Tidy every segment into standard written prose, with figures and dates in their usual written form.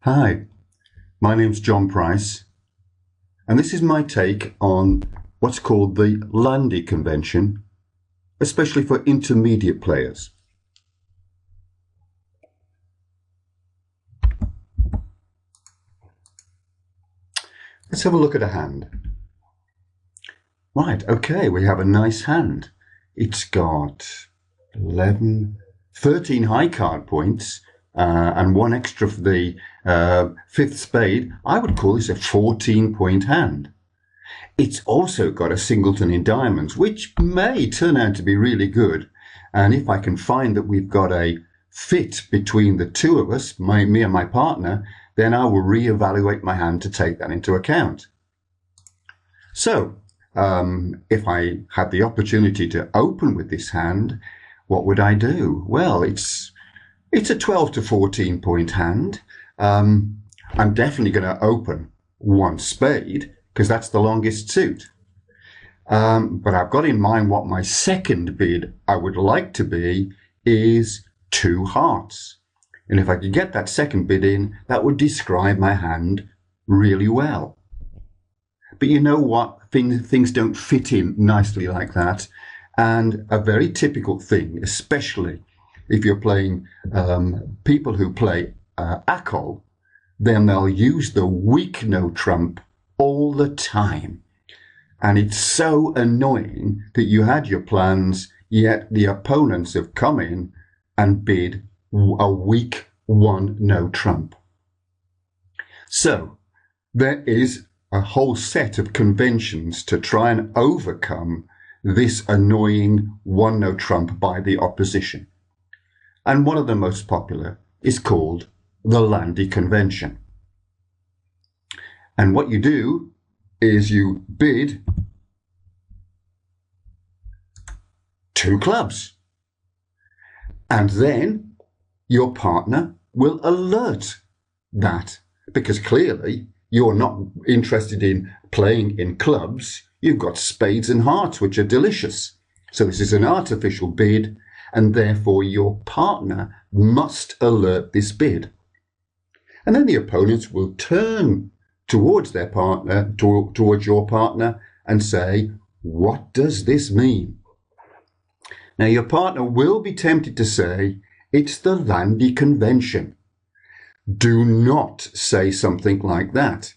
Hi, my name's John Price, and this is my take on what's called the Landy Convention, especially for intermediate players. Let's have a look at a hand. Right, okay, we have a nice hand. It's got 13 high card points and one extra for the fifth spade. I would call this a 14-point hand. It's also got a singleton in diamonds, which may turn out to be really good. And if I can find that we've got a fit between the two of us, me and my partner, then I will reevaluate my hand to take that into account. So, if I had the opportunity to open with this hand, what would I do? Well, it's a 12 to 14-point hand. I'm definitely going to open one spade because that's the longest suit. But I've got in mind what my second bid I would like to be is 2 hearts. And if I could get that second bid in, that would describe my hand really well. But you know what? Things don't fit in nicely like that. And a very typical thing, especially if you're playing people who play ACOL, then they'll use the weak no trump all the time. And it's so annoying that you had your plans, yet the opponents have come in and bid a weak 1 no trump. So there is a whole set of conventions to try and overcome this annoying 1 no trump by the opposition. And one of the most popular is called the Landy Convention. And what you do is you bid 2 clubs. And then your partner will alert that, because clearly you're not interested in playing in clubs. You've got spades and hearts, which are delicious. So this is an artificial bid, and therefore your partner must alert this bid. And then the opponents will turn towards their partner, towards your partner, and say, what does this mean? Now your partner will be tempted to say, it's the Landy Convention. Do not say something like that.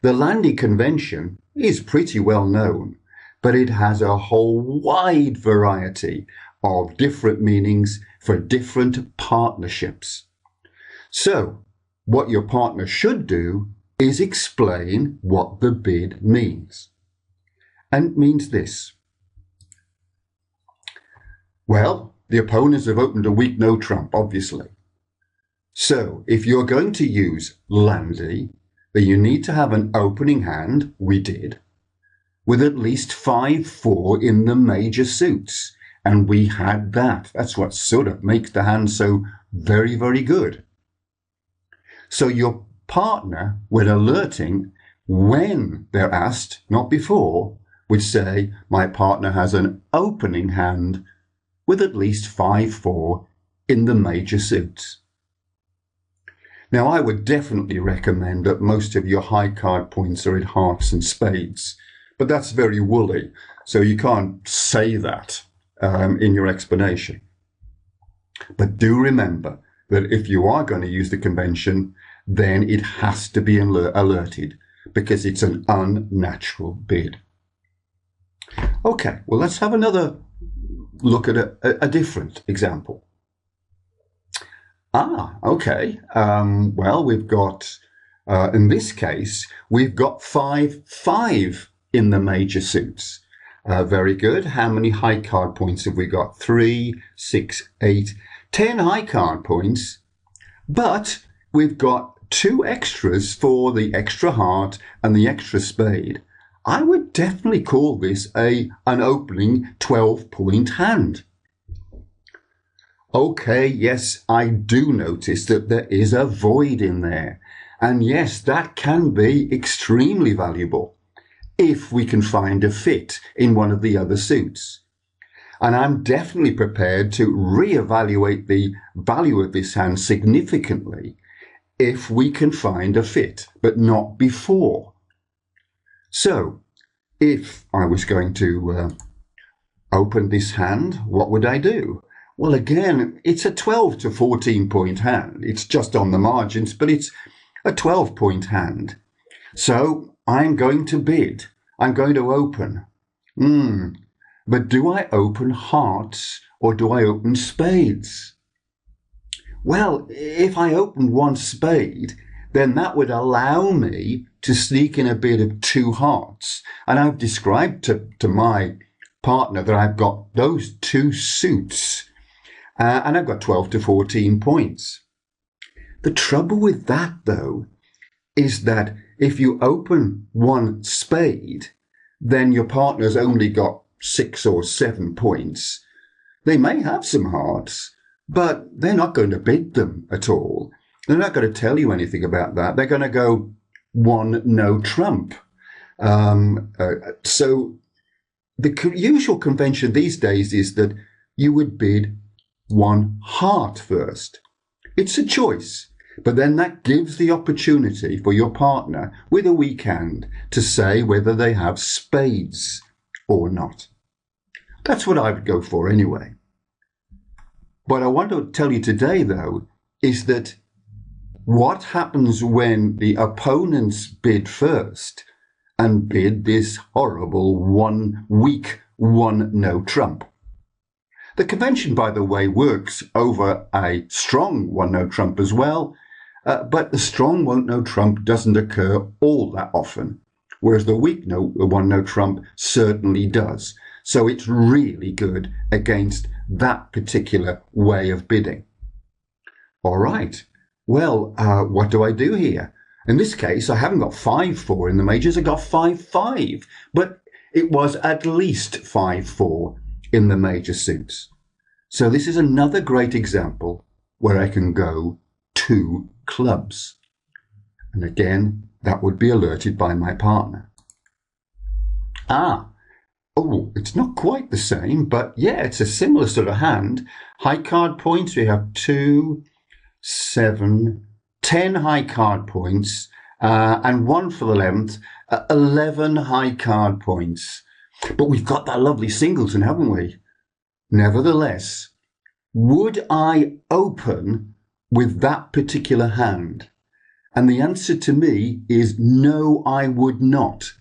The Landy Convention is pretty well known, but it has a whole wide variety of different meanings for different partnerships. So, what your partner should do is explain what the bid means. And it means this. Well, the opponents have opened a weak no trump, obviously. So, if you're going to use Landy, then you need to have an opening hand, we did, with at least 5-4 in the major suits. And we had that. That's what sort of makes the hand so very, very good. So your partner, when alerting, when they're asked, not before, would say, my partner has an opening hand with at least 5-4 in the major suits. Now, I would definitely recommend that most of your high card points are in hearts and spades, but that's very woolly, so you can't say that in your explanation. But do remember that if you are going to use the convention, then it has to be alerted because it's an unnatural bid. Okay, well, let's have another look at a different example. Okay. Well, we've got, in this case, we've got 5-5 in the major suits. Very good. How many high card points have we got? 3, 6, 8, 10 high card points. But we've got 2 extras for the extra heart and the extra spade. I would definitely call this an opening 12-point hand. Okay, yes, I do notice that there is a void in there. And yes, that can be extremely valuable if we can find a fit in one of the other suits. And I'm definitely prepared to reevaluate the value of this hand significantly if we can find a fit, but not before. So, if I was going to open this hand, what would I do? Well, again, it's a 12 to 14 point hand. It's just on the margins, but it's a 12-point hand. So I'm going to bid. I'm going to open. But do I open hearts or do I open spades? Well, if I open one spade, then that would allow me to sneak in a bid of 2 hearts. And I've described to my partner that I've got those 2 suits and I've got 12 to 14 points. The trouble with that, though, is that if you open one spade, then your partner's only got 6 or 7 points. They may have some hearts, but they're not going to bid them at all. They're not going to tell you anything about that. They're going to go 1 no trump. So the usual convention these days is that you would bid 1 heart first. It's a choice, but then that gives the opportunity for your partner with a weak hand to say whether they have spades or not. That's what I would go for anyway. What I want to tell you today, though, is that what happens when the opponents bid first and bid this horrible 1 weak 1 no trump. The convention, by the way, works over a strong 1 no trump as well, but the strong 1 no trump doesn't occur all that often, whereas the weak 1 no trump certainly does. So it's really good against that particular way of bidding. All right. Well, what do I do here? In this case, I haven't got 5-4 in the majors. I got 5-5, but it was at least 5-4 in the major suits. So this is another great example where I can go 2 clubs. And again, that would be alerted by my partner. Oh, it's not quite the same, but yeah, it's a similar sort of hand. High card points, we have 2, 7, 10 high card points, and 1 for the 11th, 11 high card points. But we've got that lovely singleton, haven't we? Nevertheless, would I open with that particular hand? And the answer to me is no, I would not.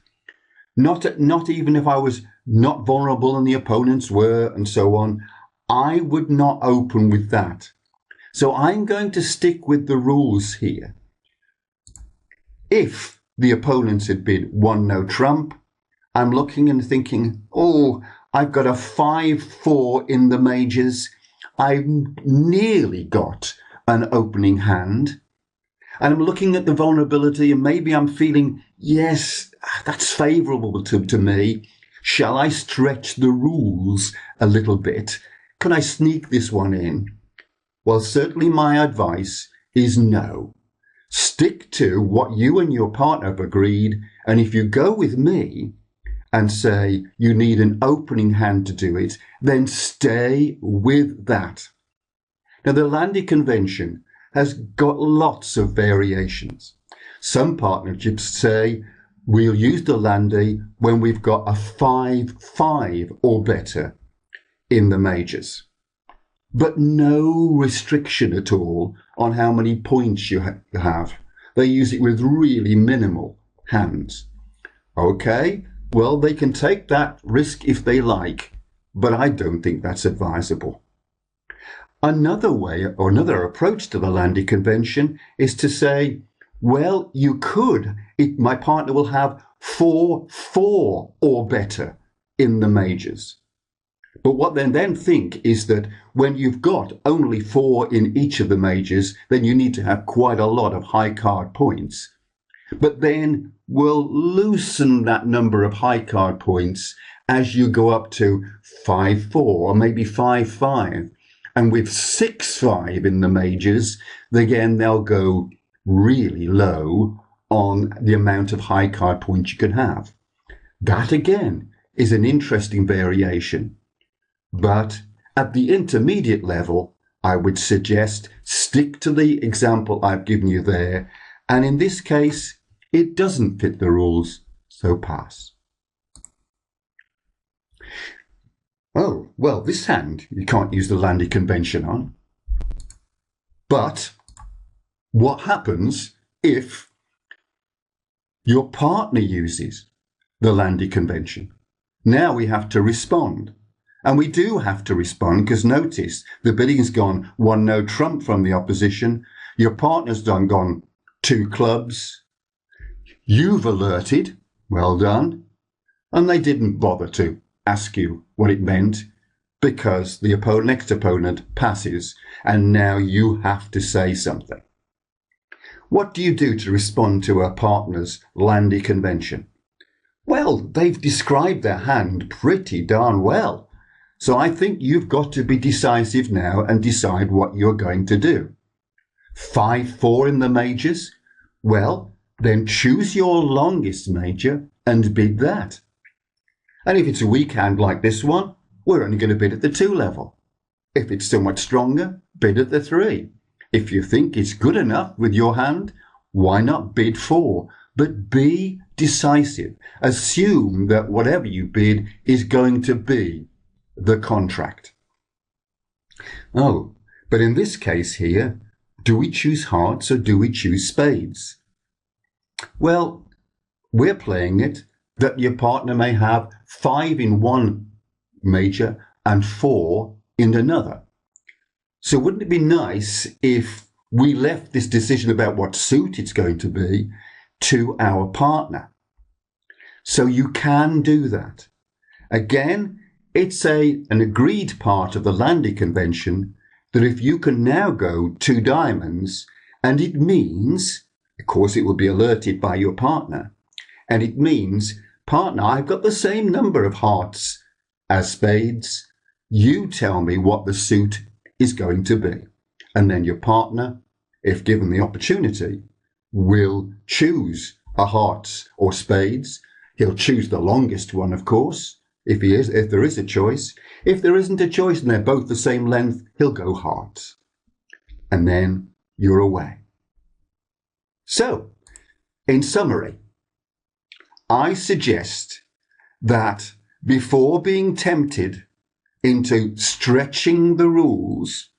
Not even if I was not vulnerable and the opponents were and so on. I would not open with that. So I'm going to stick with the rules here. If the opponents had bid 1 no trump, I'm looking and thinking, oh, I've got a 5-4 in the majors. I've nearly got an opening hand. And I'm looking at the vulnerability and maybe I'm feeling, yes, that's favourable to me. Shall I stretch the rules a little bit? Can I sneak this one in? Well, certainly my advice is no. Stick to what you and your partner have agreed. And if you go with me and say you need an opening hand to do it, then stay with that. Now, the Landy Convention has got lots of variations. Some partnerships say we'll use the Landy when we've got a 5-5 or better in the majors. But no restriction at all on how many points you have. They use it with really minimal hands. Okay, well, they can take that risk if they like, but I don't think that's advisable. Another way or another approach to the Landy Convention is to say, well, you could, my partner will have 4-4 or better in the majors. But what they then think is that when you've got only 4 in each of the majors, then you need to have quite a lot of high card points. But then we'll loosen that number of high card points as you go up to 5-4 or maybe 5-5. And with 6-5 in the majors, again, they'll go really low on the amount of high card points you can have. That again is an interesting variation. But at the intermediate level, I would suggest stick to the example I've given you there. And in this case, it doesn't fit the rules, so pass. Oh, well, this hand you can't use the Landy Convention on. But what happens if your partner uses the Landy Convention? Now we have to respond. And we do have to respond because notice the bidding's gone 1-no trump from the opposition. Your partner's gone 2 clubs. You've alerted, well done. And they didn't bother to ask you what it meant because the next opponent passes and now you have to say something. What do you do to respond to a partner's Landy Convention? Well, they've described their hand pretty darn well. So I think you've got to be decisive now and decide what you're going to do. 5-4 in the majors? Well, then choose your longest major and bid that. And if it's a weak hand like this one, we're only going to bid at the 2 level. If it's somewhat stronger, bid at the 3. If you think it's good enough with your hand, why not bid 4? But be decisive. Assume that whatever you bid is going to be the contract. Oh, but in this case here, do we choose hearts or do we choose spades? Well, we're playing it that your partner may have 5 in one major and 4 in another. So wouldn't it be nice if we left this decision about what suit it's going to be to our partner? So you can do that. Again, it's an agreed part of the Landy Convention that if you can now go 2 diamonds, and it means, of course, it will be alerted by your partner, and it means, partner, I've got the same number of hearts as spades. You tell me what the suit is going to be. And then your partner, if given the opportunity, will choose a hearts or spades. He'll choose the longest one, of course. If there is a choice. If there isn't a choice and they're both the same length, he'll go hearts. And then you're away. So, in summary, I suggest that before being tempted into stretching the rules,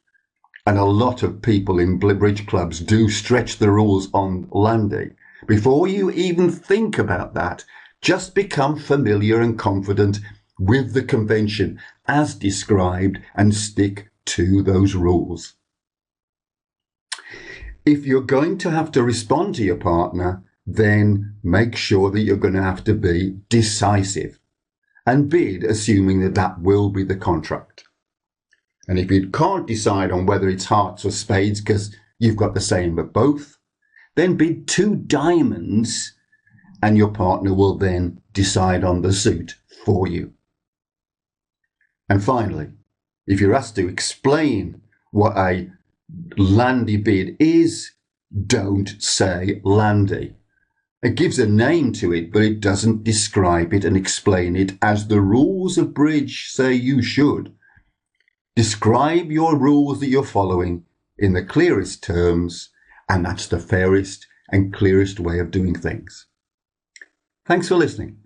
and a lot of people in bridge clubs do stretch the rules on Landy, before you even think about that, just become familiar and confident with the convention as described and stick to those rules. If you're going to have to respond to your partner, then make sure that you're going to have to be decisive and bid assuming that that will be the contract. And if you can't decide on whether it's hearts or spades because you've got the same of both, then bid 2 diamonds and your partner will then decide on the suit for you. And finally, if you're asked to explain what a Landy bid is, don't say Landy. It gives a name to it, but it doesn't describe it and explain it as the rules of bridge say you should. Describe your rules that you're following in the clearest terms, and that's the fairest and clearest way of doing things. Thanks for listening.